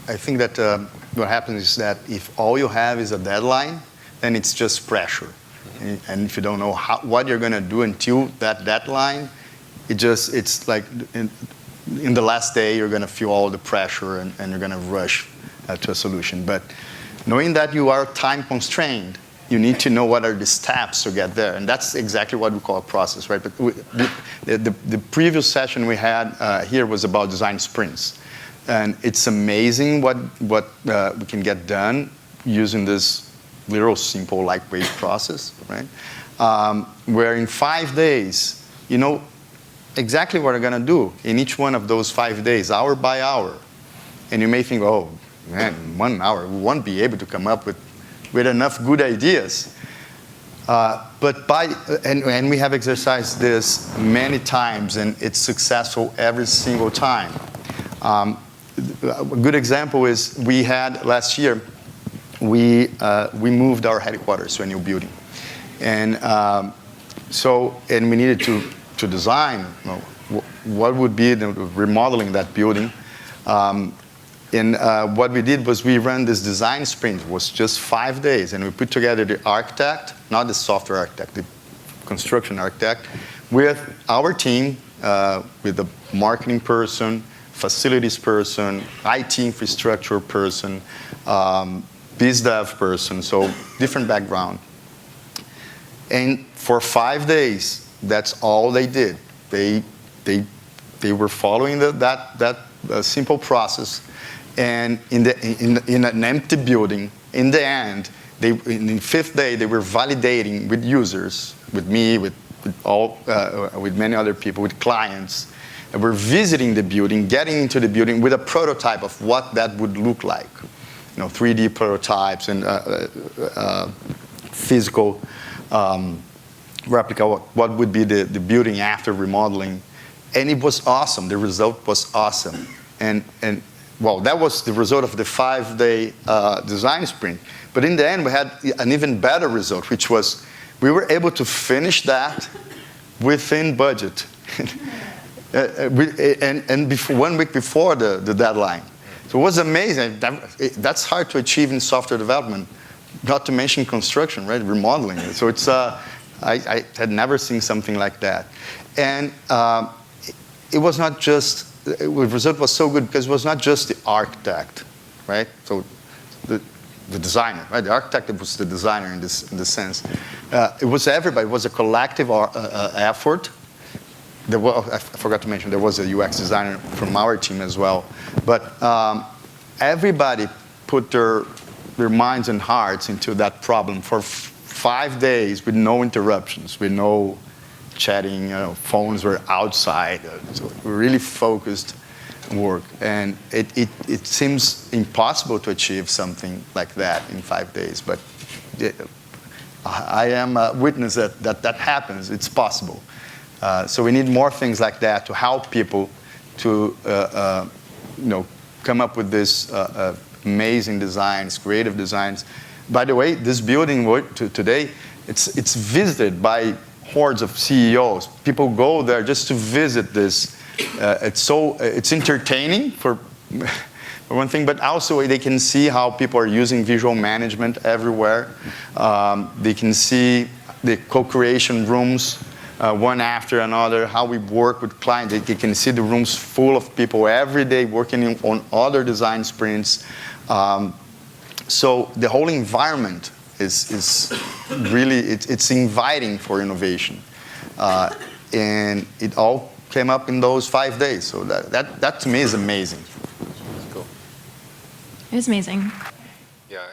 I think that what happens is that if all you have is a deadline, then it's just pressure. And if you don't know what you're going to do until that deadline, it's like in the last day, you're going to feel all the pressure and you're going to rush to a solution. But knowing that you are time constrained, you need to know what are the steps to get there. And that's exactly what we call a process, right? But the previous session we had here was about design sprints. And it's amazing what we can get done using this little simple lightweight process, right? Where in 5 days, you know exactly what you're going to do in each one of those 5 days, hour by hour. And you may think, oh, man, 1 hour, we won't be able to come up with enough good ideas. And we have exercised this many times, and it's successful every single time. A good example is we had last year, we moved our headquarters to a new building. And we needed to design what would be the remodeling that building. And what we did was we ran this design sprint. It was just 5 days. And we put together the architect, not the software architect, the construction architect, with our team, with the marketing person, facilities person, IT infrastructure person, biz dev person, so different background. And for 5 days, that's all they did. They were following that simple process. And in an empty building, in the end, in the 5th day, they were validating with users, with me, with many other people, with clients. And we're visiting the building, getting into the building with a prototype of what that would look like. 3D prototypes and physical replica, what would be the building after remodeling. And it was awesome. The result was awesome. And well, that was the result of the 5-day design sprint. But in the end, we had an even better result, which was we were able to finish that within budget. and 1 week before the deadline. So it was amazing. That's hard to achieve in software development, not to mention construction, right? Remodeling. So it's I had never seen something like that. And it was not just, the result was so good because it was not just the architect, right? So the designer, right? The architect was the designer in this sense. It was everybody. It was a collective effort. I forgot to mention, there was a UX designer from our team as well. But everybody put their minds and hearts into that problem for 5 days with no interruptions, with no chatting, phones were outside. So really focused work. And it seems impossible to achieve something like that in 5 days. But I am a witness that happens. It's possible. So we need more things like that to help people to come up with these amazing designs, creative designs. By the way, this building today, it's visited by hordes of CEOs. People go there just to visit this. It's entertaining for one thing, but also they can see how people are using visual management everywhere. They can see the co-creation rooms one after another, how we work with clients. They can see the rooms full of people every day working on other design sprints. So the whole environment is really, it's inviting for innovation. And it all came up in those 5 days. So that to me is amazing. Cool. It was amazing. Yeah.